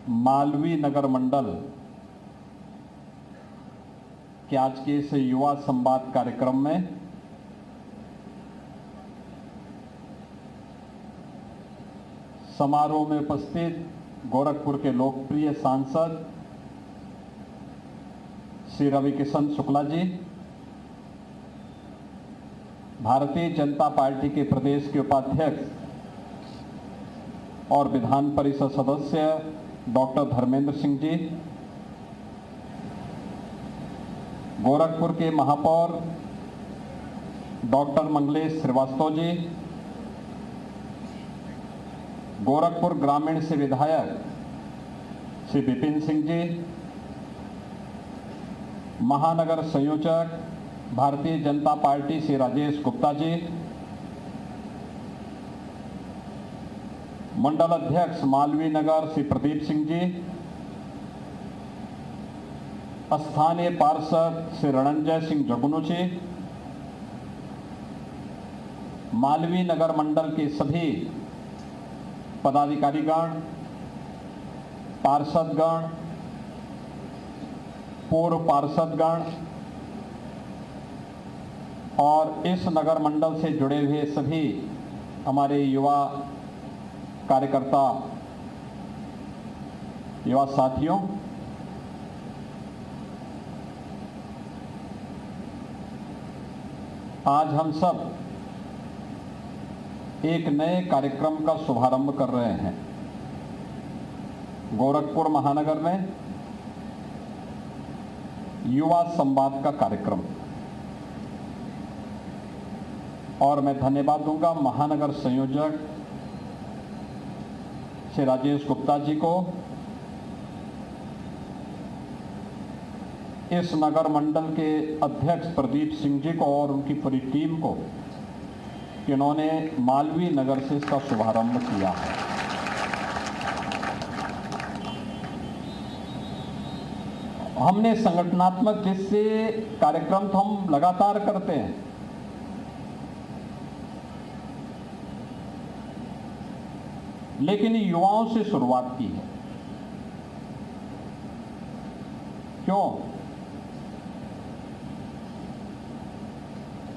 मालवीय नगर मंडल के आज के इस युवा संवाद कार्यक्रम में समारोह में उपस्थित गोरखपुर के लोकप्रिय सांसद श्री रविकिशन शुक्ला जी, भारतीय जनता पार्टी के प्रदेश के उपाध्यक्ष और विधान परिषद सदस्य डॉक्टर धर्मेंद्र सिंह जी, गोरखपुर के महापौर डॉक्टर मंगलेश श्रीवास्तव जी, गोरखपुर ग्रामीण से विधायक श्री विपिन सिंह जी, महानगर संयोजक भारतीय जनता पार्टी श्री राजेश गुप्ता जी, मंडल अध्यक्ष मालवीय नगर श्री प्रदीप सिंह जी, स्थानीय पार्षद श्री रणंजय सिंह जगुनु जी, मालवीय नगर मंडल के सभी पदाधिकारीगण, पार्षदगण, पूर्व पार्षदगण और इस नगर मंडल से जुड़े हुए सभी हमारे युवा कार्यकर्ता, युवा साथियों, आज हम सब एक नए कार्यक्रम का शुभारंभ कर रहे हैं। गोरखपुर महानगर में युवा संवाद का कार्यक्रम, और मैं धन्यवाद दूंगा महानगर संयोजक श्री राजेश गुप्ता जी को, इस नगर मंडल के अध्यक्ष प्रदीप सिंह जी को और उनकी पूरी टीम को कि उन्होंने मालवीय नगर से इसका शुभारंभ किया है। हमने संगठनात्मक दृष्टि से कार्यक्रम तो हम लगातार करते हैं, लेकिन युवाओं से शुरुआत की है। क्यों?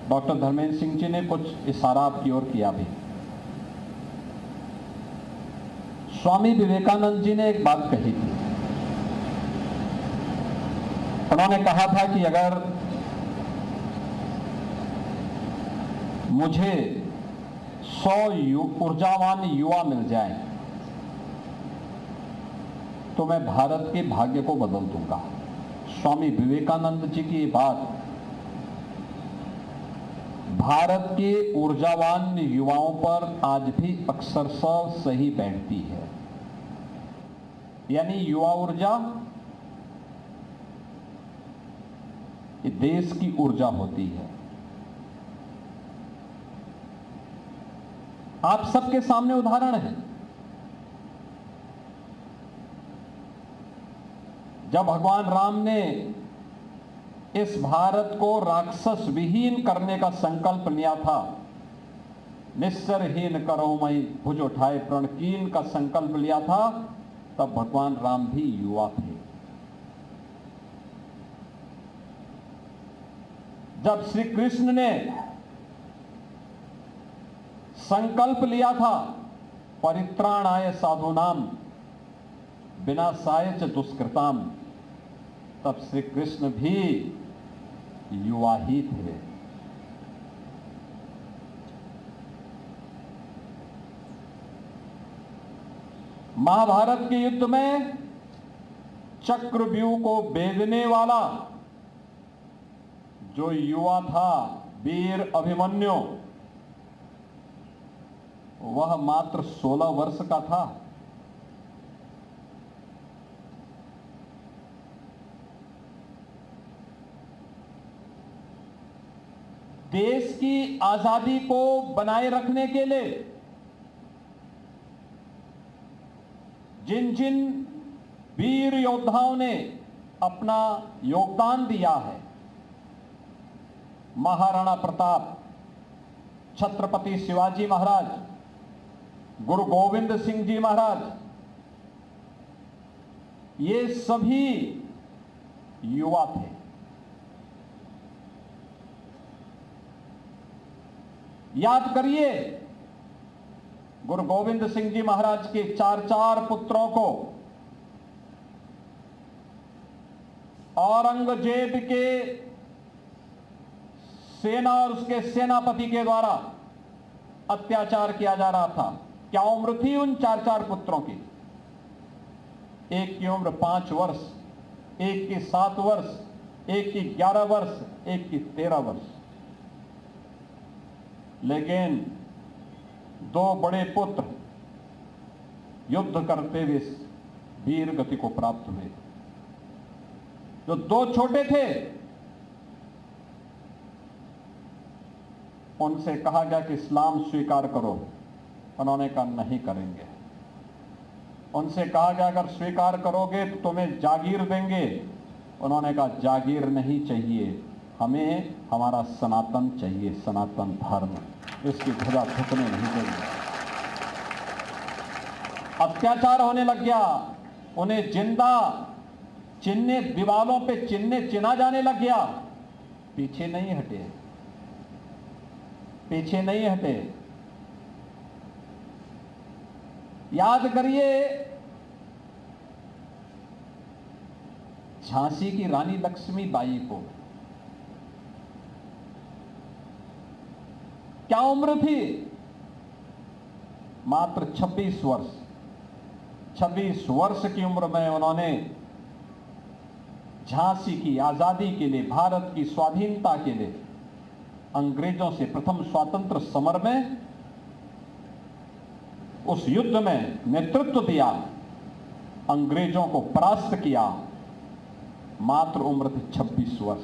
डॉक्टर धर्मेंद्र सिंह जी ने कुछ इशारा आपकी ओर किया भी। स्वामी विवेकानंद जी ने एक बात कही थी। उन्होंने कहा था कि अगर मुझे 100 ऊर्जावान युवा मिल जाए तो मैं भारत के भाग्य को बदल दूंगा। स्वामी विवेकानंद जी की ये बात भारत के ऊर्जावान युवाओं पर आज भी अक्षरशः सही बैठती है। यानी युवा ऊर्जा ये देश की ऊर्जा होती है। आप सबके सामने उदाहरण है। जब भगवान राम ने इस भारत को राक्षस विहीन करने का संकल्प लिया था, निस्सरहीन करो मई भुज उठाए प्रणकीन का संकल्प लिया था, तब भगवान राम भी युवा थे। जब श्री कृष्ण ने संकल्प लिया था परित्राणाय साधूनाम विनाशाय च दुष्कृताम, तब श्री कृष्ण भी युवा ही थे। महाभारत के युद्ध में चक्रव्यूह को भेदने वाला जो युवा था वीर अभिमन्यु, वह मात्र 16 वर्ष का था। देश की आजादी को बनाए रखने के लिए जिन जिन वीर योद्धाओं ने अपना योगदान दिया है, महाराणा प्रताप, छत्रपति शिवाजी महाराज, गुरु गोविंद सिंह जी महाराज, ये सभी युवा थे। याद करिए, गुरु गोविंद सिंह जी महाराज के 4 पुत्रों को औरंगजेब के सेना और उसके सेनापति के द्वारा अत्याचार किया जा रहा था। क्या उम्र थी उन 4 पुत्रों की? एक की उम्र 5 वर्ष, एक की 7 वर्ष, एक की 11 वर्ष, एक की 13 वर्ष। लेकिन 2 बड़े पुत्र युद्ध करते हुए वीर गति को प्राप्त हुए। जो 2 छोटे थे, उनसे कहा गया कि इस्लाम स्वीकार करो। उन्होंने कहा नहीं करेंगे। उनसे कहा गया अगर स्वीकार करोगे तो तुम्हें जागीर देंगे। उन्होंने कहा जागीर नहीं चाहिए, हमें हमारा सनातन चाहिए, सनातन धर्म, इसकी ध्वजा झुकने नहीं देंगे। अत्याचार होने लग गया, उन्हें जिंदा चिन्हे, दीवालों पे चिन्हे चिना जाने लग गया। पीछे नहीं हटे, पीछे नहीं हटे। याद करिए, झांसी की रानी लक्ष्मीबाई को क्या उम्र थी? मात्र 26 वर्ष। 26 वर्ष की उम्र में उन्होंने झांसी की आजादी के लिए, भारत की स्वाधीनता के लिए अंग्रेजों से प्रथम स्वातंत्र समर में, उस युद्ध में नेतृत्व दिया, अंग्रेजों को परास्त किया। मात्र उम्र थी 26 वर्ष।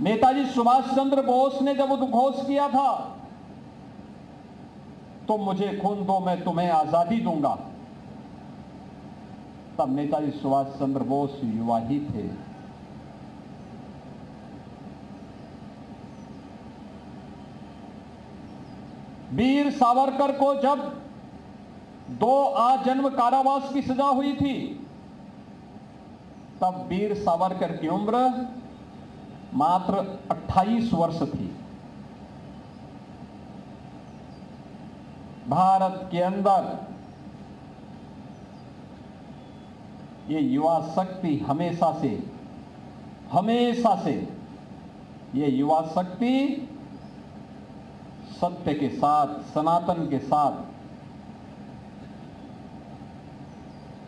नेताजी सुभाष चंद्र बोस ने जब उद्घोष किया था, तुम मुझे खून दो मैं तुम्हें आजादी दूंगा, तब नेताजी सुभाष चंद्र बोस युवा ही थे। वीर सावरकर को जब 2 आजन्म कारावास की सजा हुई थी, तब वीर सावरकर की उम्र मात्र 28 वर्ष थी। भारत के अंदर ये युवा शक्ति हमेशा से ये युवा शक्ति सत्य के साथ, सनातन के साथ,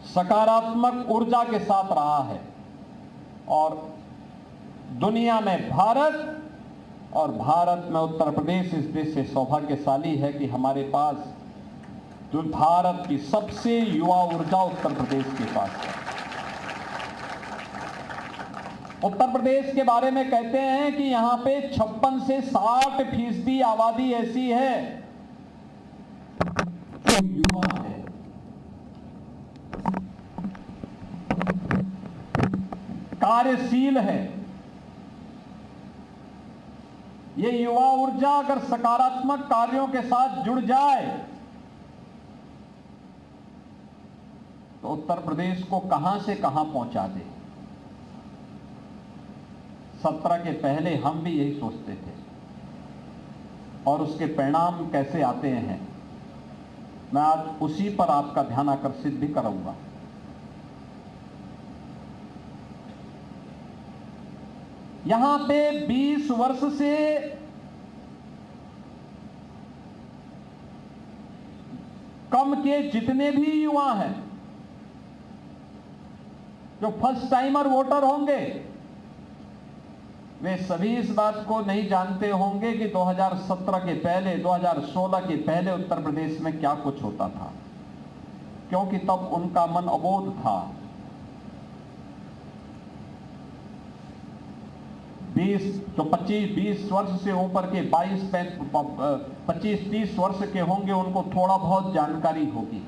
सकारात्मक ऊर्जा के साथ रहा है। और दुनिया में भारत में उत्तर प्रदेश इस देश से सौभाग्यशाली है कि हमारे पास जो भारत की सबसे युवा ऊर्जा उत्तर प्रदेश के पास है। उत्तर प्रदेश के बारे में कहते हैं कि यहां पे 56 से 60% आबादी ऐसी है जो युवा है। कार्यशील है। ये युवा ऊर्जा अगर सकारात्मक कार्यों के साथ जुड़ जाए तो उत्तर प्रदेश को कहां से कहां पहुंचा दे। 17 के पहले हम भी यही सोचते थे और उसके परिणाम कैसे आते हैं, मैं आज उसी पर आपका ध्यान आकर्षित भी करूंगा। यहां पे 20 वर्ष से कम के जितने भी युवा हैं जो फर्स्ट टाइमर वोटर होंगे, वे सभी इस बात को नहीं जानते होंगे कि 2017 के पहले, 2016 के पहले उत्तर प्रदेश में क्या कुछ होता था, क्योंकि तब उनका मन अबोध था। 25-20 वर्ष से ऊपर के 25-30 वर्ष के होंगे, उनको थोड़ा बहुत जानकारी होगी,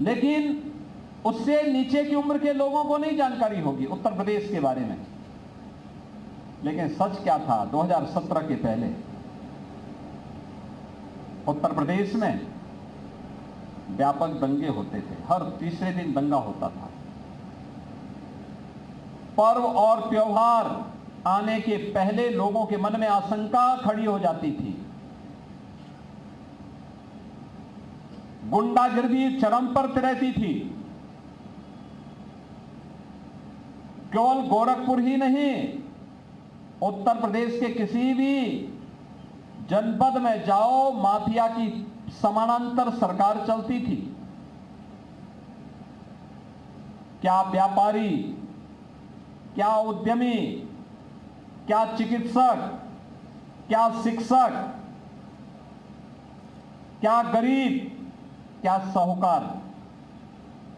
लेकिन उससे नीचे की उम्र के लोगों को नहीं जानकारी होगी उत्तर प्रदेश के बारे में। लेकिन सच क्या था 2017 के पहले? उत्तर प्रदेश में व्यापक दंगे होते थे, हर तीसरे दिन दंगा होता था। पर्व और त्योहार आने के पहले लोगों के मन में आशंका खड़ी हो जाती थी। गुंडागिर्दी चरम पर रहती थी। केवल गोरखपुर ही नहीं, उत्तर प्रदेश के किसी भी जनपद में जाओ, माफिया की समानांतर सरकार चलती थी। क्या व्यापारी, क्या उद्यमी, क्या चिकित्सक, क्या शिक्षक, क्या गरीब, क्या साहूकार,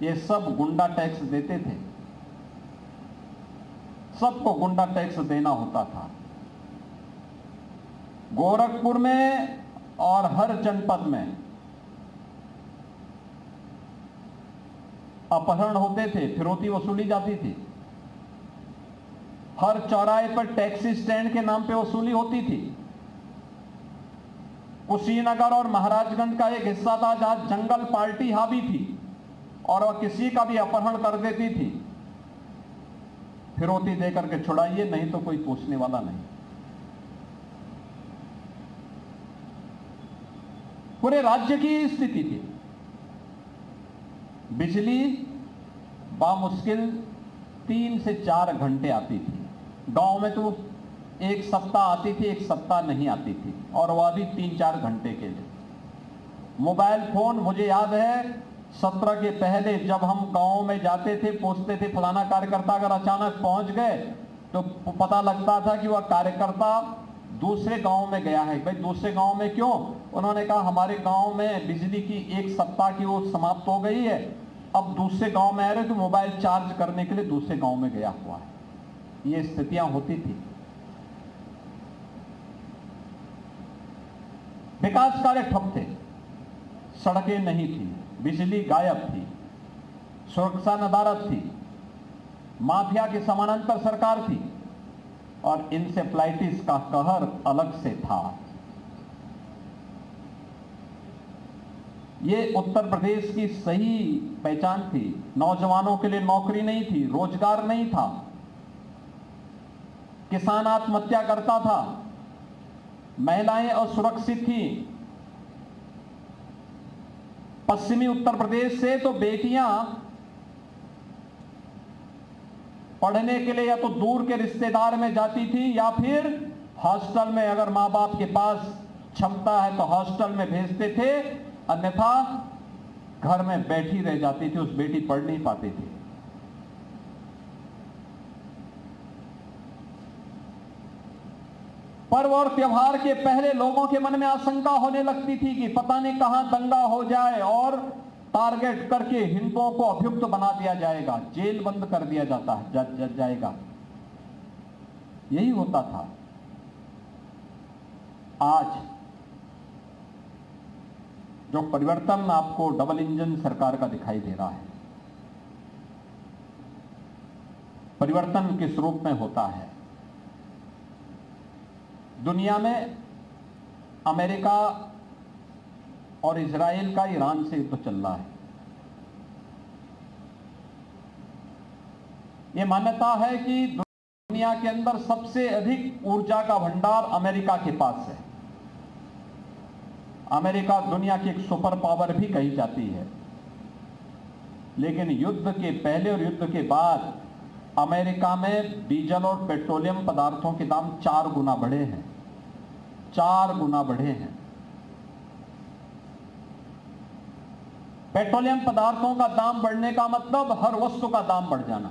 ये सब गुंडा टैक्स देते थे। सबको गुंडा टैक्स देना होता था। गोरखपुर में और हर जनपद में अपहरण होते थे, फिरौती वसूली जाती थी। हर चौराहे पर टैक्सी स्टैंड के नाम पे वसूली होती थी। कुशीनगर और महाराजगंज का एक हिस्सा था जहां जंगल पार्टी हावी थी और वह किसी का भी अपहरण कर देती थी। फिरौती देकर के छुड़ाइए, नहीं तो कोई पूछने वाला नहीं। पूरे राज्य की स्थिति थी। बिजली बामुश्किल 3 से 4 घंटे आती थी। गांव में तो एक सप्ताह आती थी, एक सप्ताह नहीं आती थी, और वह भी 3-4 घंटे के लिए। मोबाइल फोन, मुझे याद है 17 के पहले जब हम गांव में जाते थे, पूछते थे फलाना कार्यकर्ता अगर अचानक पहुंच गए तो पता लगता था कि वह कार्यकर्ता दूसरे गांव में गया है। भाई दूसरे गांव में क्यों? उन्होंने कहा हमारे गांव में बिजली की 1 सप्ताह की वो समाप्त हो गई है, अब दूसरे गांव में आ रहे तो मोबाइल चार्ज करने के लिए दूसरे गांव में गया हुआ है। ये स्थितियां होती थी। विकास कार्य ठप थे, सड़कें नहीं थी, बिजली गायब थी, सुरक्षा नदारद थी, माफिया की समानांतर सरकार थी और इंसेफ्लाइटिस का कहर अलग से था। ये उत्तर प्रदेश की सही पहचान थी। नौजवानों के लिए नौकरी नहीं थी, रोजगार नहीं था, किसान आत्महत्या करता था, महिलाएं असुरक्षित थी। पश्चिमी उत्तर प्रदेश से तो बेटियां पढ़ने के लिए या तो दूर के रिश्तेदार में जाती थी या फिर हॉस्टल में, अगर मां बाप के पास क्षमता है तो हॉस्टल में भेजते थे, अन्यथा घर में बैठी रह जाती थी। उस बेटी पढ़ नहीं पाती थी। पर्व और त्योहार के पहले लोगों के मन में आशंका होने लगती थी कि पता नहीं कहां दंगा हो जाए और टारगेट करके हिंदुओं को अभियुक्त बना दिया जाएगा, जेल बंद कर दिया जाएगा। यही होता था। आज जो परिवर्तन आपको डबल इंजन सरकार का दिखाई दे रहा है, परिवर्तन किस रूप में होता है? दुनिया में अमेरिका और इजराइल का ईरान से युद्ध चल रहा है। यह मान्यता है कि दुनिया के अंदर सबसे अधिक ऊर्जा का भंडार अमेरिका के पास है। अमेरिका दुनिया की एक सुपर पावर भी कही जाती है, लेकिन युद्ध के पहले और युद्ध के बाद अमेरिका में डीजल और पेट्रोलियम पदार्थों के दाम 4 गुना बढ़े हैं। 4 गुना बढ़े हैं। पेट्रोलियम पदार्थों का दाम बढ़ने का मतलब हर वस्तु का दाम बढ़ जाना।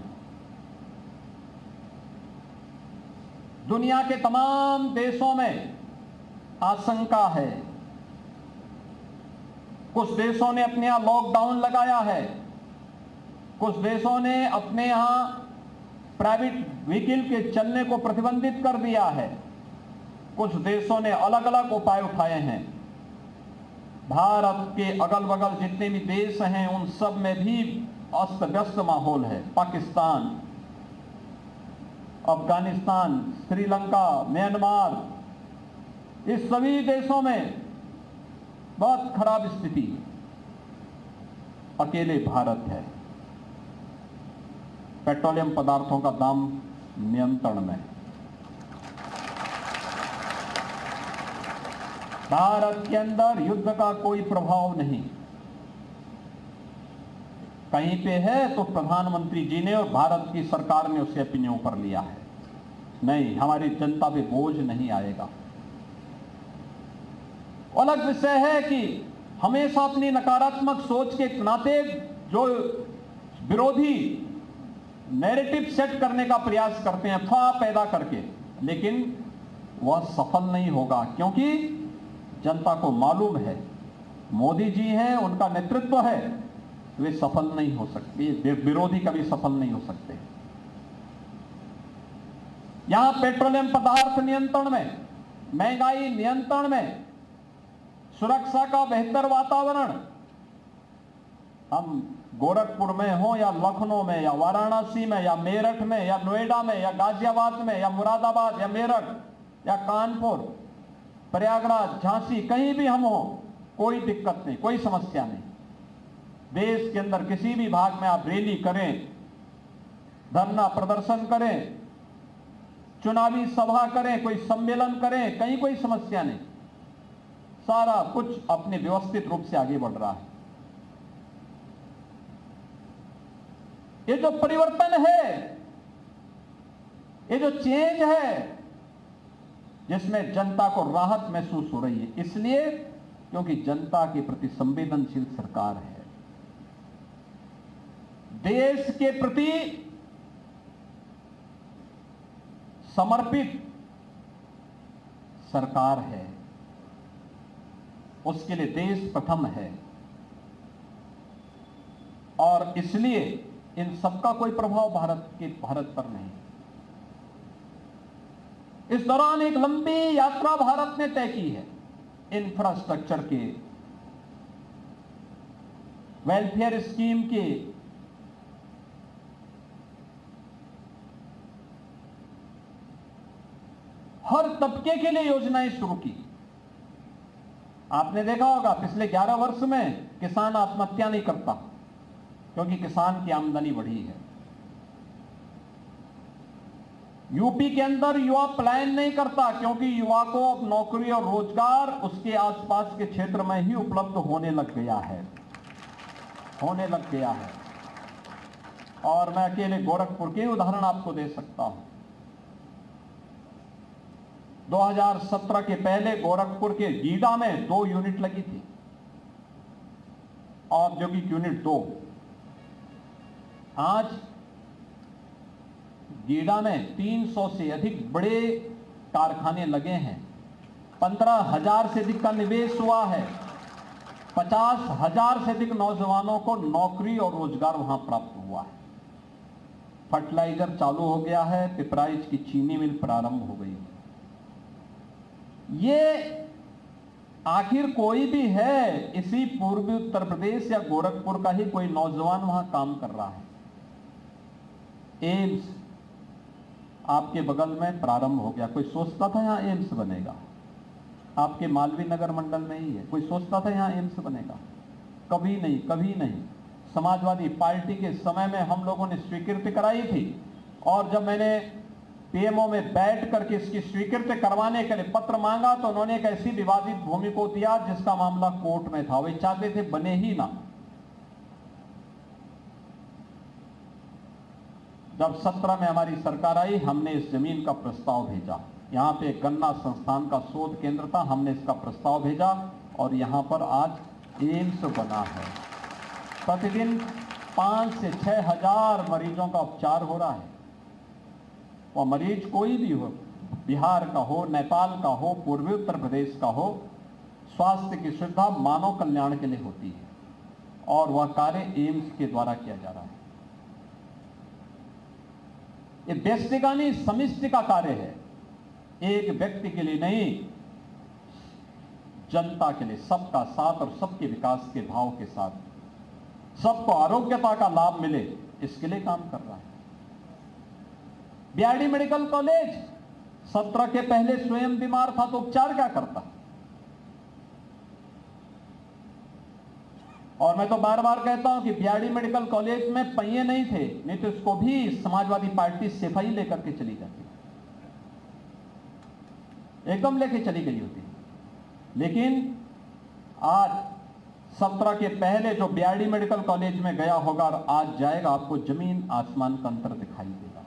दुनिया के तमाम देशों में आशंका है। कुछ देशों ने अपने यहां लॉकडाउन लगाया है, कुछ देशों ने अपने यहां प्राइवेट व्हीकल के चलने को प्रतिबंधित कर दिया है, कुछ देशों ने अलग अलग उपाय उठाए हैं। भारत के अगल बगल जितने भी देश हैं उन सब में भी अस्त व्यस्त माहौल है। पाकिस्तान, अफगानिस्तान, श्रीलंका, म्यांमार, इस सभी देशों में बहुत खराब स्थिति अकेले भारत है। पेट्रोलियम पदार्थों का दाम नियंत्रण में, भारत के अंदर युद्ध का कोई प्रभाव नहीं। कहीं पे है तो प्रधानमंत्री जी ने और भारत की सरकार ने उसे अपने ऊपर लिया है। नहीं, हमारी जनता पे बोझ नहीं आएगा। अलग विषय है कि हमेशा अपनी नकारात्मक सोच के नाते जो विरोधी नैरेटिव सेट करने का प्रयास करते हैं अफवाह पैदा करके, लेकिन वह सफल नहीं होगा, क्योंकि जनता को मालूम है मोदी जी हैं, उनका नेतृत्व है, वे सफल नहीं हो सकते, विरोधी कभी सफल नहीं हो सकते। यहां पेट्रोलियम पदार्थ नियंत्रण में, महंगाई नियंत्रण में, सुरक्षा का बेहतर वातावरण, हम गोरखपुर में हो या लखनऊ में या वाराणसी में या मेरठ में या नोएडा में या गाजियाबाद में या मुरादाबाद या मेरठ या कानपुर, प्रयागराज, झांसी, कहीं भी हम हो, कोई दिक्कत नहीं, कोई समस्या नहीं। देश के अंदर किसी भी भाग में आप रैली करें, धरना प्रदर्शन करें, चुनावी सभा करें, कोई सम्मेलन करें, कहीं कोई समस्या नहीं। सारा कुछ अपने व्यवस्थित रूप से आगे बढ़ रहा है। ये जो परिवर्तन है, ये जो चेंज है, जिसमें जनता को राहत महसूस हो रही है, इसलिए क्योंकि जनता के प्रति संवेदनशील सरकार है, देश के प्रति समर्पित सरकार है, उसके लिए देश प्रथम है, और इसलिए इन सबका कोई प्रभाव भारत पर नहीं। इस दौरान एक लंबी यात्रा भारत ने तय की है, इंफ्रास्ट्रक्चर के, वेलफेयर स्कीम के, हर तबके के लिए योजनाएं शुरू की। आपने देखा होगा पिछले 11 वर्ष में किसान आत्महत्या नहीं करता, क्योंकि किसान की आमदनी बढ़ी है। यूपी के अंदर युवा पलायन नहीं करता, क्योंकि युवा को अब नौकरी और रोजगार उसके आसपास के क्षेत्र में ही उपलब्ध होने लग गया है। और मैं अकेले गोरखपुर के उदाहरण आपको दे सकता हूं। 2017 के पहले गोरखपुर के गीडा में 2 यूनिट लगी थी, औद्योगिक यूनिट 2। आज गीडा में 300 से अधिक बड़े कारखाने लगे हैं, 15,000 से अधिक का निवेश हुआ है, 50,000 से अधिक नौजवानों को नौकरी और रोजगार वहां प्राप्त हुआ है। फर्टिलाइजर चालू हो गया है, पिपराइच की चीनी मिल प्रारंभ हो गई है। ये आखिर कोई भी है, इसी पूर्वी उत्तर प्रदेश या गोरखपुर का ही कोई नौजवान वहां काम कर रहा है। एम्स आपके बगल में प्रारंभ हो गया। कोई सोचता था यहां एम्स बनेगा? आपके मालवीय नगर मंडल में ही है। कोई सोचता था यहां एम्स बनेगा? कभी नहीं, कभी नहीं। समाजवादी पार्टी के समय में हम लोगों ने स्वीकृति कराई थी, और जब मैंने पीएमओ में बैठ करके इसकी स्वीकृति करवाने के लिए पत्र मांगा, तो उन्होंने एक ऐसी विवादित भूमि को दिया जिसका मामला कोर्ट में था। वे चाहते थे बने ही ना। जब 17 में हमारी सरकार आई, हमने इस जमीन का प्रस्ताव भेजा। यहाँ पे गन्ना संस्थान का शोध केंद्र था, हमने इसका प्रस्ताव भेजा, और यहाँ पर आज एम्स बना है। प्रतिदिन 5 से 6 हजार मरीजों का उपचार हो रहा है। और मरीज कोई भी हो, बिहार का हो, नेपाल का हो, पूर्वी उत्तर प्रदेश का हो, स्वास्थ्य की सुविधा मानव कल्याण के लिए होती है, और वह कार्य एम्स के द्वारा किया जा रहा है। ये व्यक्ति का नहीं, समिष्टि का कार्य है। एक व्यक्ति के लिए नहीं, जनता के लिए, सबका साथ और सबके विकास के भाव के साथ, सबको आरोग्यता का लाभ मिले, इसके लिए काम कर रहा है। बीआरडी मेडिकल कॉलेज 17 के पहले स्वयं बीमार था तो उपचार क्या करता? और मैं तो बार बार कहता हूं कि बीआरडी मेडिकल कॉलेज में पहिए नहीं थे, नहीं तो इसको भी समाजवादी पार्टी सिपाही लेकर के चली जाती, एकदम लेके चली गई होती। लेकिन आज 17 के पहले जो बीआरडी मेडिकल कॉलेज में गया होगा और आज जाएगा, आपको जमीन आसमान का अंतर दिखाई देगा।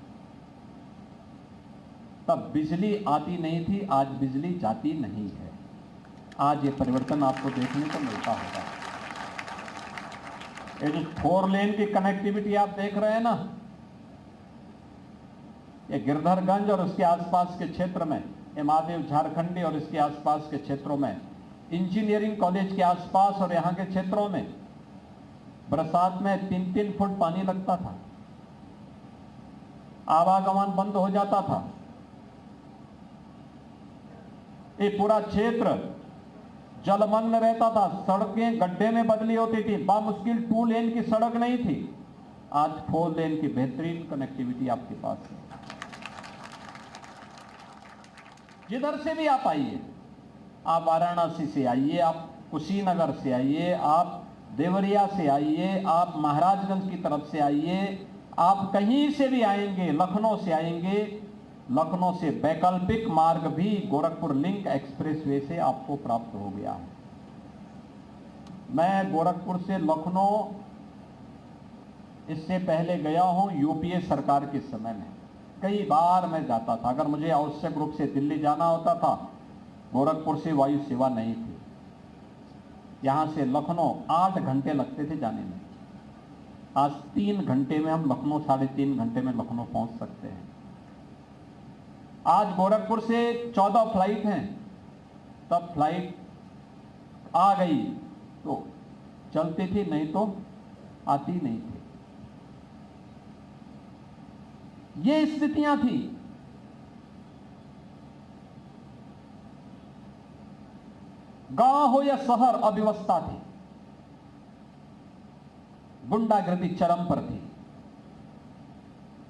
तब बिजली आती नहीं थी, आज बिजली जाती नहीं है। आज ये परिवर्तन आपको देखने को मिलता होगा। ये जो 4 लेन की कनेक्टिविटी आप देख रहे हैं ना, ये गिरधरगंज और उसके आसपास के क्षेत्र में, ये महादेव झारखंडी और इसके आसपास के क्षेत्रों में, इंजीनियरिंग कॉलेज के आसपास और यहां के क्षेत्रों में बरसात में 3-3 फुट पानी लगता था, आवागमन बंद हो जाता था। ये पूरा क्षेत्र जलमग्न रहता था, सड़कें गड्ढे में बदली होती थी, बामुश्किल 2 लेन की सड़क नहीं थी। आज 4 लेन की बेहतरीन कनेक्टिविटी आपके पास है। जिधर से भी आप आइए, आप वाराणसी से आइए, आप कुशीनगर से आइए, आप देवरिया से आइए, आप महाराजगंज की तरफ से आइए, आप कहीं से भी आएंगे, लखनऊ से आएंगे, लखनऊ से वैकल्पिक मार्ग भी गोरखपुर लिंक एक्सप्रेसवे से आपको प्राप्त हो गया है। मैं गोरखपुर से लखनऊ इससे पहले गया हूं यूपीए सरकार के समय में, कई बार मैं जाता था। अगर मुझे आवश्यक रूप से दिल्ली जाना होता था, गोरखपुर से वायु सेवा नहीं थी, यहां से लखनऊ 8 घंटे लगते थे जाने में। आज 3 घंटे में हम लखनऊ, 3.5 घंटे में लखनऊ पहुंच सकते हैं। आज गोरखपुर से 14 फ्लाइट हैं, तब फ्लाइट आ गई तो चलती थी, नहीं तो आती नहीं थी। ये स्थितियां थी। गांव हो या शहर, अव्यवस्था थी, गुंडागर्दी चरम पर थी।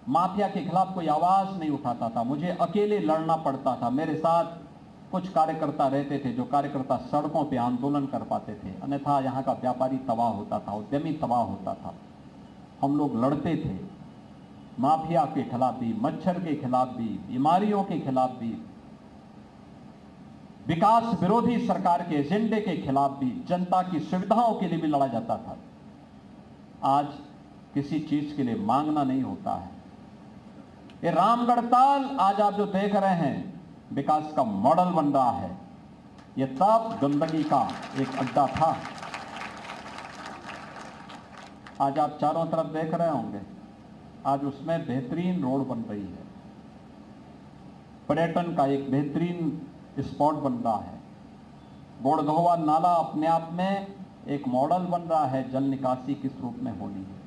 माफिया के खिलाफ कोई आवाज नहीं उठाता था, मुझे अकेले लड़ना पड़ता था। मेरे साथ कुछ कार्यकर्ता रहते थे, जो कार्यकर्ता सड़कों पे आंदोलन कर पाते थे, अन्यथा यहाँ का व्यापारी तबाह होता था, उद्यमी तबाह होता था। हम लोग लड़ते थे, माफिया के खिलाफ भी, मच्छर के खिलाफ भी, बीमारियों के खिलाफ भी, विकास विरोधी सरकार के एजेंडे के खिलाफ भी, जनता की सुविधाओं के लिए भी लड़ा जाता था। आज किसी चीज के लिए मांगना नहीं होता है। ये रामगढ़ ताल आज आप जो देख रहे हैं, विकास का मॉडल बन रहा है। ये तब गंदगी का एक अड्डा था, आज आप चारों तरफ देख रहे होंगे, आज उसमें बेहतरीन रोड बन रही है, पर्यटन का एक बेहतरीन स्पॉट बन रहा है। गोड़धोवा नाला अपने आप में एक मॉडल बन रहा है, जल निकासी किस रूप में होनी है।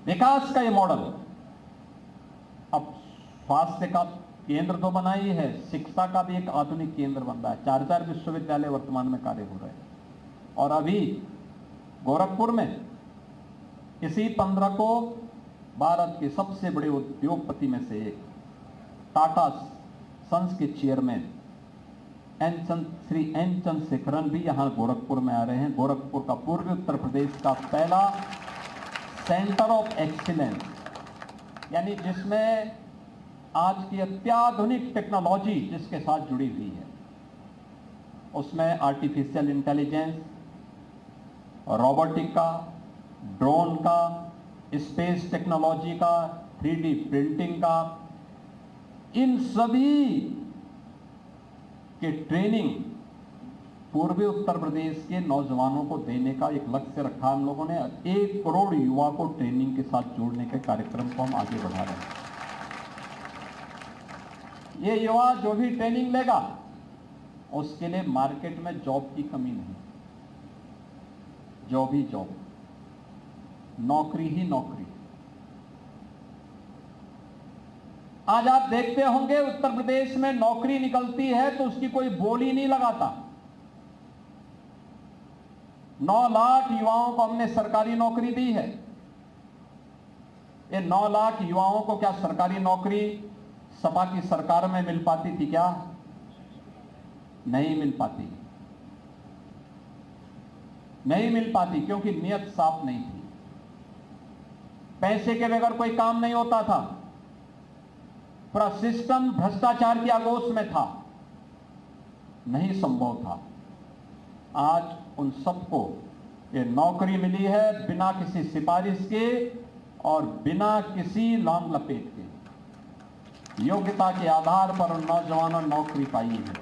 विकास का ये मॉडल। अब स्वास्थ्य का केंद्र तो बना ही है, शिक्षा का भी एक आधुनिक केंद्र बन रहा है। 4 विश्वविद्यालय वर्तमान में कार्य हो रहे हैं। और अभी गोरखपुर में इसी 15 को भारत के सबसे बड़े उद्योगपति में से एक टाटा सन्स के चेयरमैन श्री एन चंद्रशेखरन भी यहां गोरखपुर में आ रहे हैं। गोरखपुर का पूर्वी उत्तर प्रदेश का पहला सेंटर ऑफ एक्सीलेंस, यानी जिसमें आज की अत्याधुनिक टेक्नोलॉजी जिसके साथ जुड़ी हुई है, उसमें आर्टिफिशियल इंटेलिजेंस, रोबोटिक का, ड्रोन का, स्पेस टेक्नोलॉजी का, 3D प्रिंटिंग का, इन सभी के ट्रेनिंग पूर्वी उत्तर प्रदेश के नौजवानों को देने का एक लक्ष्य रखा हम लोगों ने। 1 करोड़ युवा को ट्रेनिंग के साथ जोड़ने के कार्यक्रम को हम आगे बढ़ा रहे हैं। ये युवा जो भी ट्रेनिंग लेगा, उसके लिए मार्केट में जॉब की कमी नहीं, जॉब ही जॉब, नौकरी ही नौकरी। आज आप देखते होंगे उत्तर प्रदेश में नौकरी निकलती है तो उसकी कोई बोली नहीं लगाता। 9 लाख युवाओं को हमने सरकारी नौकरी दी है। ये 9 लाख युवाओं को क्या सरकारी नौकरी सपा की सरकार में मिल पाती थी क्या? नहीं मिल पाती। नहीं मिल पाती, क्योंकि नियत साफ नहीं थी। पैसे के बगैर कोई काम नहीं होता था, पूरा सिस्टम भ्रष्टाचार की आगोश में था, नहीं संभव था। आज उन सबको ये नौकरी मिली है बिना किसी सिफारिश के और बिना किसी लांग लपेट के। योग्यता के आधार पर उन नौजवानों ने नौकरी पाई है।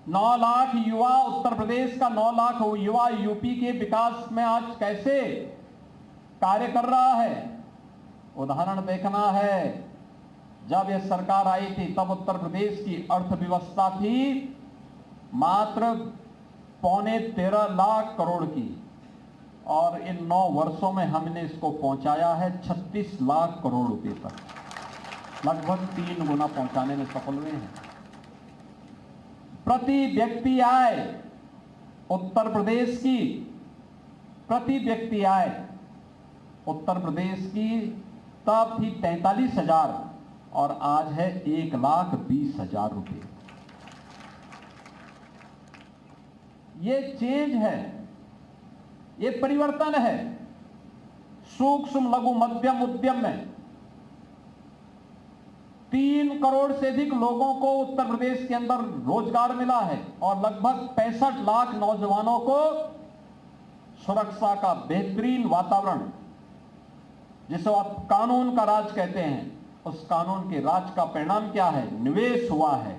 9 लाख युवा, उत्तर प्रदेश का 9 लाख युवा यूपी के विकास में आज कैसे कार्य कर रहा है, उदाहरण देखना है। जब यह सरकार आई थी तब उत्तर प्रदेश की अर्थव्यवस्था थी मात्र 13.25 लाख करोड़ की, और इन 9 वर्षों में हमने इसको पहुंचाया है 36 लाख करोड़ रुपए तक, लगभग 3 गुना पहुंचाने में सफल हुए हैं। प्रति व्यक्ति आय उत्तर प्रदेश की, प्रति व्यक्ति आय उत्तर प्रदेश की तब थी 43,000 और आज है 1,20,000 रुपए। ये चेंज है, ये परिवर्तन है। सूक्ष्म लघु मध्यम उद्यम में 3 करोड़ से अधिक लोगों को उत्तर प्रदेश के अंदर रोजगार मिला है और लगभग 65 लाख नौजवानों को सुरक्षा का बेहतरीन वातावरण, जिसे आप कानून का राज कहते हैं, उस कानून के राज का परिणाम क्या है? निवेश हुआ है,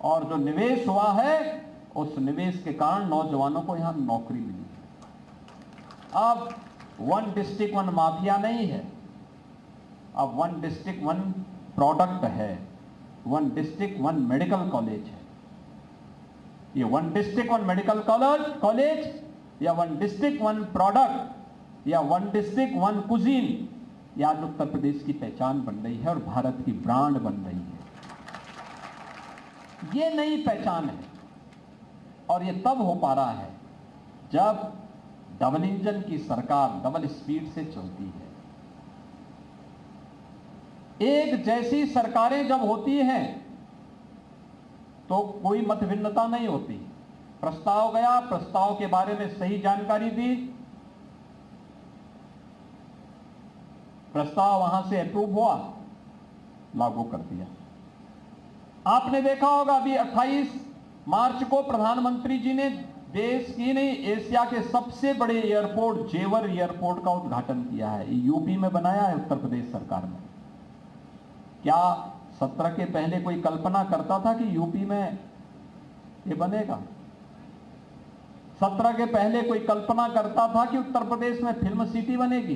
और जो निवेश हुआ है उस निवेश के कारण नौजवानों को यहां नौकरी मिली है। अब 1 डिस्ट्रिक्ट 1 माफिया नहीं है, अब 1 डिस्ट्रिक्ट 1 प्रोडक्ट है, 1 डिस्ट्रिक्ट 1 मेडिकल कॉलेज है। ये 1 डिस्ट्रिक्ट 1 मेडिकल कॉलेज या 1 डिस्ट्रिक्ट 1 प्रोडक्ट या 1 डिस्ट्रिक्ट 1 कुजीन, ये आज उत्तर प्रदेश की पहचान बन रही है और भारत की ब्रांड बन रही है। ये नई पहचान है और ये तब हो पा रहा है जब डबल इंजन की सरकार डबल स्पीड से चलती है। एक जैसी सरकारें जब होती हैं तो कोई मतभिन्नता नहीं होती। प्रस्ताव गया, प्रस्ताव के बारे में सही जानकारी दी, प्रस्ताव वहां से अप्रूव हुआ, लागू कर दिया। आपने देखा होगा अभी 28 मार्च को प्रधानमंत्री जी ने देश की नहीं एशिया के सबसे बड़े एयरपोर्ट जेवर एयरपोर्ट का उद्घाटन किया है। यूपी में बनाया है उत्तर प्रदेश सरकार ने। क्या 17 के पहले कोई कल्पना करता था कि यूपी में ये बनेगा? 17 के पहले कोई कल्पना करता था कि उत्तर प्रदेश में फिल्म सिटी बनेगी?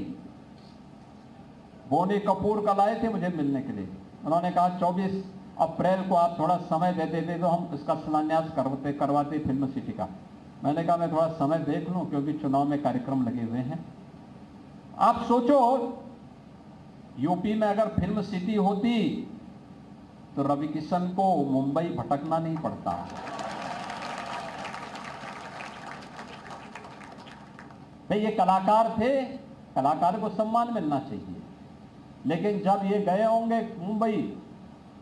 बोनी कपूर कल आए थे मुझे मिलने के लिए, उन्होंने कहा 24 अप्रैल को आप थोड़ा समय दे देते तो हम इसका शिलान्यास करवाते फिल्म सिटी का। मैंने कहा मैं थोड़ा समय देख लूं क्योंकि चुनाव में कार्यक्रम लगे हुए हैं। आप सोचो यूपी में अगर फिल्म सिटी होती तो रवि किशन को मुंबई भटकना नहीं पड़ता। भाई ये कलाकार थे, कलाकार को सम्मान मिलना चाहिए, लेकिन जब ये गए होंगे मुंबई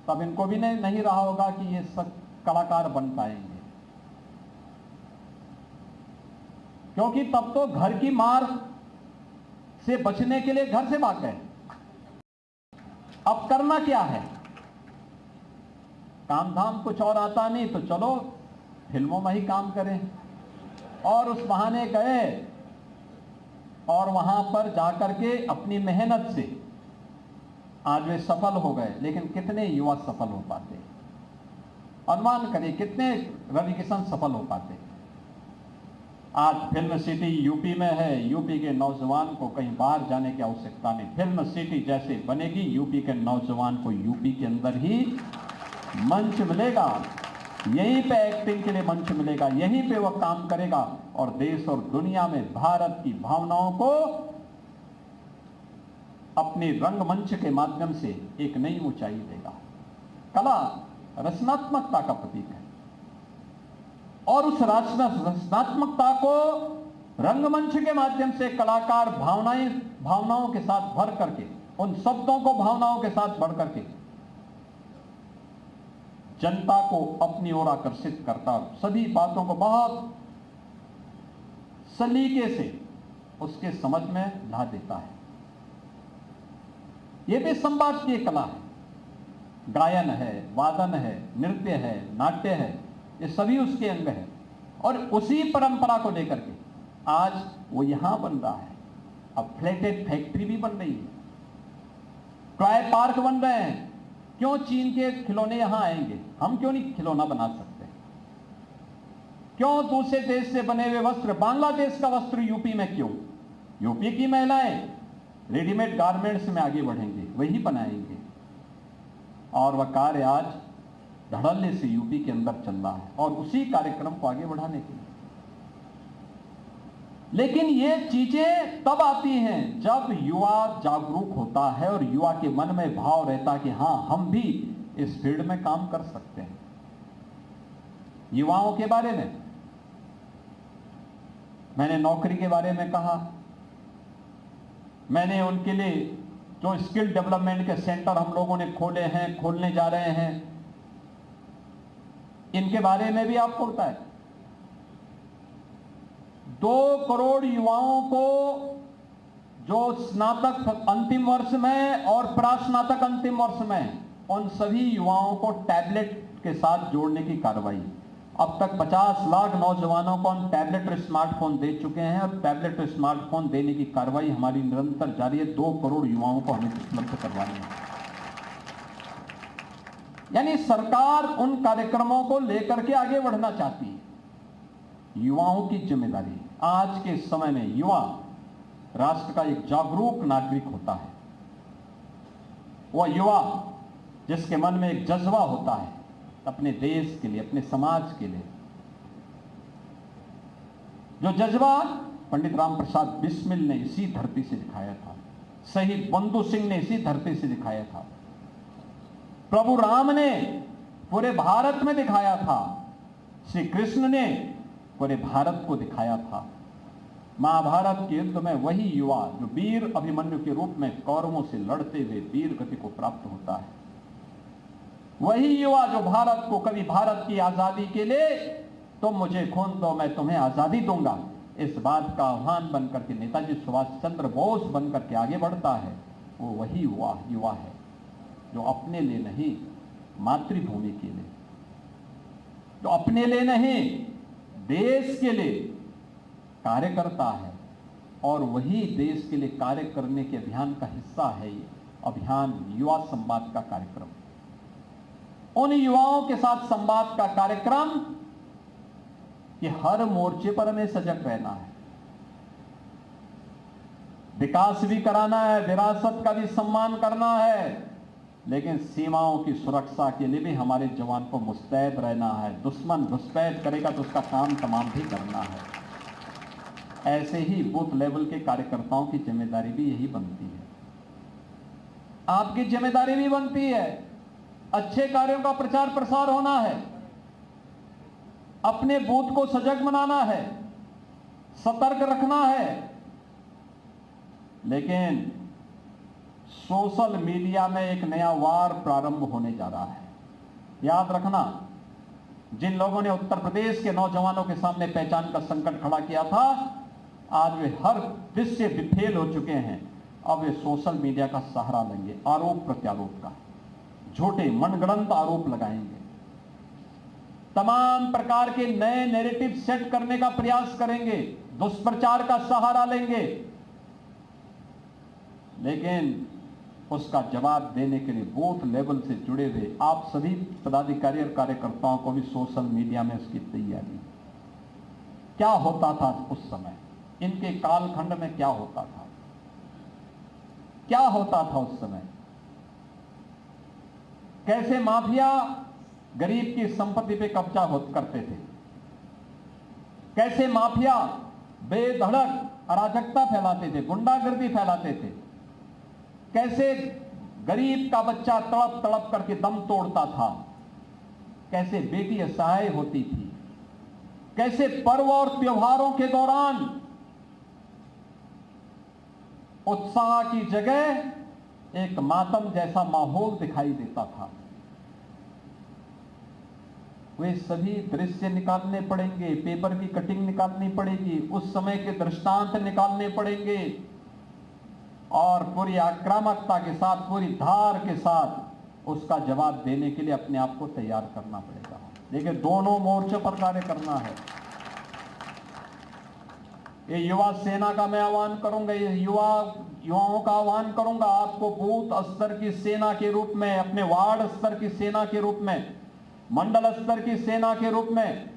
तब इनको भी नहीं रहा होगा कि ये सब कलाकार बन पाएंगे, क्योंकि तब तो घर की मार से बचने के लिए घर से भाग गए। अब करना क्या है? काम धाम कुछ और आता नहीं तो चलो फिल्मों में ही काम करें, और उस बहाने गए और वहां पर जाकर के अपनी मेहनत से आज वे सफल हो गए। लेकिन कितने युवा सफल हो पाते? अनुमान करिए कितने रवि किशन सफल हो पाते? आज फिल्म सिटी यूपी में है, यूपी के नौजवान को कहीं बाहर जाने की आवश्यकता नहीं। फिल्म सिटी जैसे बनेगी, यूपी के नौजवान को यूपी के अंदर ही मंच मिलेगा, यहीं पे एक्टिंग के लिए मंच मिलेगा, यहीं पे वह काम करेगा और देश और दुनिया में भारत की भावनाओं को अपने रंगमंच के माध्यम से एक नई ऊंचाई देगा। कला रचनात्मकता का प्रतीक है और उस रचनात्मकता को रंगमंच के माध्यम से कलाकार भावनाओं के साथ भर करके, उन शब्दों को भावनाओं के साथ भर करके जनता को अपनी ओर आकर्षित करता, सभी बातों को बहुत सलीके से उसके समझ में ला देता है। यह भी संवाद की कला है। गायन है, वादन है, नृत्य है, नाट्य है, ये सभी उसके अंग हैं। और उसी परंपरा को लेकर के आज वो यहां बन रहा है। अब फ्लैटेड फैक्ट्री भी बन रही है, टॉय पार्क बन रहे हैं। क्यों चीन के खिलौने यहां आएंगे? हम क्यों नहीं खिलौना बना सकते? क्यों दूसरे देश से बने हुए वस्त्र, बांग्लादेश का वस्त्र यूपी में क्यों? यूपी की महिलाएं रेडीमेड गारमेंट्स में आगे बढ़ेंगे, वही बनाएंगे। और वह कार्य आज धड़ल्ले से यूपी के अंदर चल रहा है और उसी कार्यक्रम को आगे बढ़ाने के लिए। लेकिन ये चीजें तब आती हैं जब युवा जागरूक होता है और युवा के मन में भाव रहता कि हां, हम भी इस फील्ड में काम कर सकते हैं। युवाओं के बारे में मैंने नौकरी के बारे में कहा, मैंने उनके लिए जो स्किल डेवलपमेंट के सेंटर हम लोगों ने खोले हैं, खोलने जा रहे हैं, इनके बारे में भी आपको पता है। 2 करोड़ युवाओं को जो स्नातक अंतिम वर्ष में और प्रास्नातक अंतिम वर्ष में, उन सभी युवाओं को टैबलेट के साथ जोड़ने की कार्रवाई। अब तक 50 लाख नौजवानों को हम टैबलेट और स्मार्टफोन दे चुके हैं और टैबलेट और स्मार्टफोन देने की कार्रवाई हमारी निरंतर जारी है। 2 करोड़ युवाओं को हमें उपलब्ध करवानी है। यानी सरकार उन कार्यक्रमों को लेकर के आगे बढ़ना चाहती है। युवाओं की जिम्मेदारी, आज के समय में युवा राष्ट्र का एक जागरूक नागरिक होता है। वह युवा जिसके मन में एक जज्बा होता है अपने देश के लिए, अपने समाज के लिए। जो जज्बा पंडित राम प्रसाद बिस्मिल ने इसी धरती से दिखाया था, शहीद बंधु सिंह ने इसी धरती से दिखाया था, प्रभु राम ने पूरे भारत में दिखाया था, श्री कृष्ण ने पूरे भारत को दिखाया था। महाभारत के युद्ध में वही युवा जो वीर अभिमन्यु के रूप में कौरवों से लड़ते हुए वीर गति को प्राप्त होता है, वही युवा जो भारत को, कभी भारत की आजादी के लिए तुम मुझे खून दो मैं तुम्हें आजादी दूंगा, इस बात का आह्वान बनकर के नेताजी सुभाष चंद्र बोस बनकर के आगे बढ़ता है। वो वही युवा है जो अपने लिए नहीं, मातृभूमि के लिए, जो अपने लिए नहीं, देश के लिए कार्य करता है। और वही देश के लिए कार्य करने के अभियान का हिस्सा है ये अभियान, युवा संवाद का कार्यक्रम। उन युवाओं के साथ संवाद का कार्यक्रम कि हर मोर्चे पर हमें सजग रहना है, विकास भी कराना है, विरासत का भी सम्मान करना है, लेकिन सीमाओं की सुरक्षा के लिए भी हमारे जवान को मुस्तैद रहना है। दुश्मन घुसपैठ करेगा तो उसका काम तमाम भी करना है। ऐसे ही बूथ लेवल के कार्यकर्ताओं की जिम्मेदारी भी यही बनती है। आपकी जिम्मेदारी भी बनती है, अच्छे कार्यों का प्रचार प्रसार होना है, अपने बूथ को सजग बनाना है, सतर्क रखना है। लेकिन सोशल मीडिया में एक नया वार प्रारंभ होने जा रहा है। याद रखना, जिन लोगों ने उत्तर प्रदेश के नौजवानों के सामने पहचान का संकट खड़ा किया था, आज वे हर दिश से विफल हो चुके हैं। अब वे सोशल मीडिया का सहारा लेंगे, आरोप प्रत्यारोप का, झूठे मनगढ़ंत आरोप लगाएंगे, तमाम प्रकार के नए नैरेटिव सेट करने का प्रयास करेंगे, दुष्प्रचार का सहारा लेंगे। लेकिन उसका जवाब देने के लिए बूथ लेवल से जुड़े हुए आप सभी पदाधिकारी और कार्यकर्ताओं को भी सोशल मीडिया में उसकी तैयारी। क्या होता था उस समय, इनके कालखंड में क्या होता था, क्या होता था उस समय, कैसे माफिया गरीब की संपत्ति पे कब्जा करते थे, कैसे माफिया बेधड़क अराजकता फैलाते थे, गुंडागर्दी फैलाते थे, कैसे गरीब का बच्चा तड़प तड़प करके दम तोड़ता था, कैसे बेटी असहाय होती थी, कैसे पर्व और त्योहारों के दौरान उत्साह की जगह एक मातम जैसा माहौल दिखाई देता था। वे सभी दृश्य निकालने पड़ेंगे, पेपर की कटिंग निकालनी पड़ेगी, उस समय के दृष्टांत निकालने पड़ेंगे और पूरी आक्रामकता के साथ, पूरी धार के साथ उसका जवाब देने के लिए अपने आप को तैयार करना पड़ेगा। देखिए, दोनों मोर्चों पर कार्य करना है। ये युवा सेना का मैं आह्वान करूंगा, ये युवाओं का आह्वान करूंगा, आपको बूथ स्तर की सेना के रूप में, अपने वार्ड स्तर की सेना के रूप में, मंडल स्तर की सेना के रूप में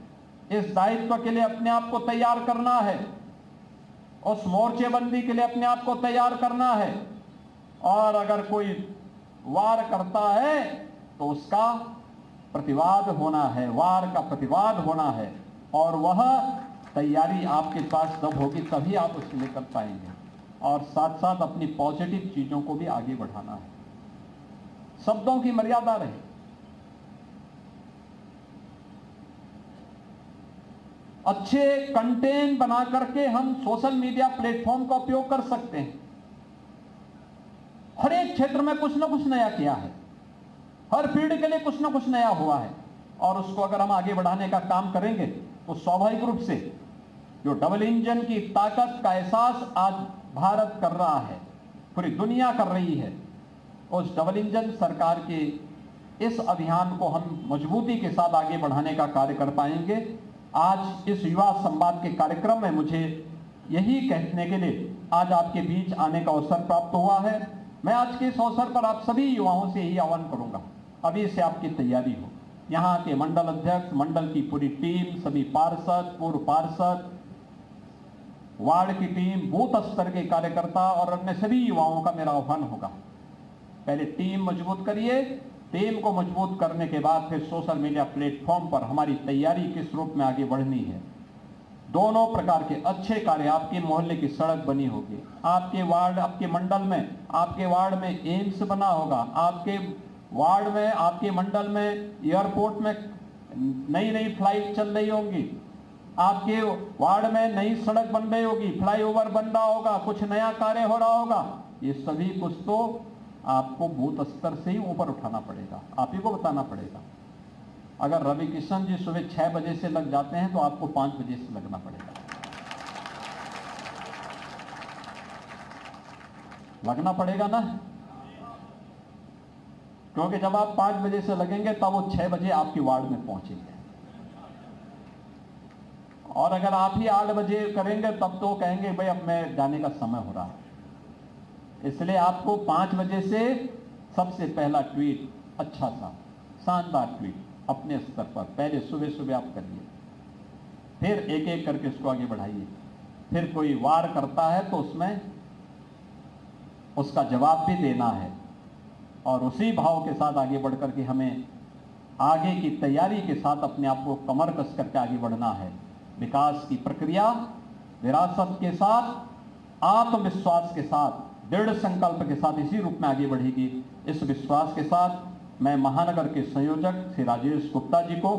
इस दायित्व के लिए अपने आप को तैयार करना है। उस मोर्चेबंदी के लिए अपने आप को तैयार करना है। और अगर कोई वार करता है तो उसका प्रतिवाद होना है, वार का प्रतिवाद होना है। और वह तैयारी आपके पास जब होगी तभी आप उसे लेकर पाएंगे। और साथ साथ अपनी पॉजिटिव चीजों को भी आगे बढ़ाना है। शब्दों की मर्यादा रहे। अच्छे कंटेंट बना करके हम सोशल मीडिया प्लेटफॉर्म का उपयोग कर सकते हैं। हर एक क्षेत्र में कुछ ना कुछ नया किया है, हर पीढ़ी के लिए कुछ ना कुछ नया हुआ है। और उसको अगर हम आगे बढ़ाने का काम करेंगे तो स्वाभाविक रूप से जो डबल इंजन की ताकत का एहसास आज भारत कर रहा है, पूरी दुनिया कर रही है, उस डबल इंजन सरकार के इस अभियान को हम मजबूती के साथ आगे बढ़ाने का कार्य कर पाएंगे। आज इस युवा संवाद के कार्यक्रम में मुझे यही कहने के लिए आज आपके बीच आने का अवसर प्राप्त हुआ है। मैं आज के इस अवसर पर आप सभी युवाओं से यही आह्वान करूंगा, अभी से आपकी तैयारी हो। यहाँ के मंडल अध्यक्ष, मंडल की पूरी टीम, सभी पार्षद, पूर्व पार्षद, वार्ड की टीम, बूथ स्तर के कार्यकर्ता और अन्य सभी युवाओं का मेरा आह्वान होगा, पहले टीम मजबूत करिए। टीम को मजबूत करने के बाद फिर सोशल मीडिया प्लेटफॉर्म पर हमारी तैयारी किस रूप में आगे बढ़नी है। दोनों प्रकार के अच्छे कार्य, आपके मोहल्ले की सड़क बनी होगी, आपके वार्ड, आपके मंडल में, आपके वार्ड में एम्स बना होगा, आपके वार्ड में, आपके मंडल में एयरपोर्ट में नई नई फ्लाइट चल रही होंगी, आपके वार्ड में नई सड़क बन रही होगी, फ्लाईओवर बन रहा होगा, कुछ नया कार्य हो रहा होगा। ये सभी कुछ तो आपको बूथ स्तर से ही ऊपर उठाना पड़ेगा, आप ही को बताना पड़ेगा। अगर रवि किशन जी सुबह 6 बजे से लग जाते हैं तो आपको 5 बजे से लगना पड़ेगा, लगना पड़ेगा ना, क्योंकि जब आप 5 बजे से लगेंगे तब वो 6 बजे आपके वार्ड में पहुंचेंगे। और अगर आप ही 8 बजे करेंगे तब तो कहेंगे भाई अब मैं जाने का समय हो रहा है। इसलिए आपको 5 बजे से सबसे पहला ट्वीट, अच्छा सा शानदार ट्वीट अपने स्तर पर पहले सुबह सुबह आप करिए, फिर एक एक करके इसको आगे बढ़ाइए। फिर कोई वार करता है तो उसमें उसका जवाब भी देना है और उसी भाव के साथ आगे बढ़ करके हमें आगे की तैयारी के साथ अपने आप को कमर कस करके आगे बढ़ना है। विकास की प्रक्रिया विरासत के साथ, आत्मविश्वास के साथ, दृढ़ संकल्प के साथ इसी रूप में आगे बढ़ेगी। इस विश्वास के साथ मैं महानगर के संयोजक श्री राजेश गुप्ता जी को,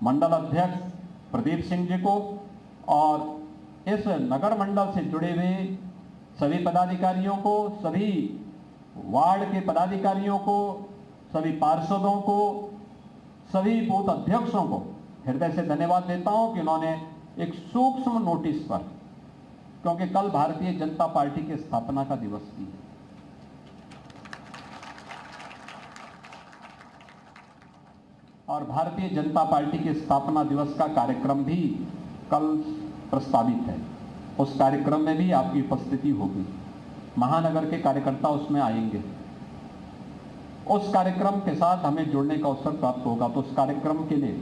मंडल अध्यक्ष प्रदीप सिंह जी को और इस नगर मंडल से जुड़े हुए सभी पदाधिकारियों को, सभी वार्ड के पदाधिकारियों को, सभी पार्षदों को, सभी बूथ अध्यक्षों को हृदय से धन्यवाद देता हूं कि उन्होंने एक सूक्ष्म नोटिस पर, क्योंकि कल भारतीय जनता पार्टी की स्थापना का दिवस भी है और भारतीय जनता पार्टी के स्थापना दिवस का कार्यक्रम भी कल प्रस्तावित है। उस कार्यक्रम में भी आपकी उपस्थिति होगी, महानगर के कार्यकर्ता उसमें आएंगे। उस कार्यक्रम के साथ हमें जुड़ने का अवसर प्राप्त होगा, तो उस कार्यक्रम के लिए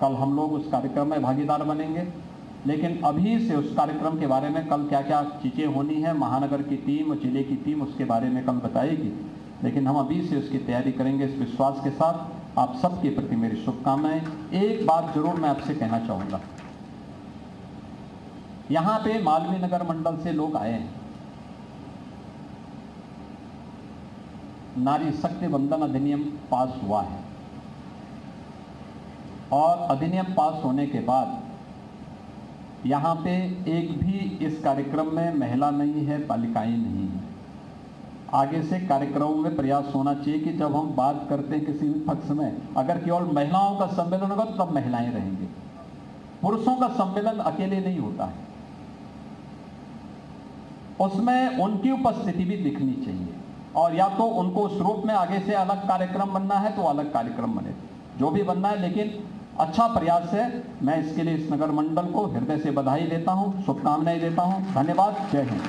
कल हम लोग उस कार्यक्रम में भागीदार बनेंगे। लेकिन अभी से उस कार्यक्रम के बारे में कल क्या क्या चीज़ें होनी है, महानगर की टीम, जिले की टीम उसके बारे में कल बताएगी। लेकिन हम अभी से उसकी तैयारी करेंगे इस विश्वास के साथ। आप सबके प्रति मेरी शुभकामनाएं। एक बात जरूर मैं आपसे कहना चाहूँगा, यहाँ पे मालवीय नगर मंडल से लोग आए हैं। नारी शक्ति वंदन अधिनियम पास हुआ है और अधिनियम पास होने के बाद यहाँ पे एक भी इस कार्यक्रम में महिला नहीं है, बालिकाएं नहीं है। आगे से कार्यक्रमों में प्रयास होना चाहिए कि जब हम बात करते हैं किसी भी पक्ष में, अगर केवल महिलाओं का सम्मेलन होगा तो तब महिलाएं रहेंगे। पुरुषों का सम्मेलन अकेले नहीं होता है, उसमें उनकी उपस्थिति भी दिखनी चाहिए, और या तो उनको उस रूप में आगे से अलग कार्यक्रम बनना है तो अलग कार्यक्रम बने, जो भी बनना है। लेकिन अच्छा प्रयास है, मैं इसके लिए इस नगर मंडल को हृदय से बधाई देता हूं, शुभकामनाएं देता हूं। धन्यवाद। जय हिंद।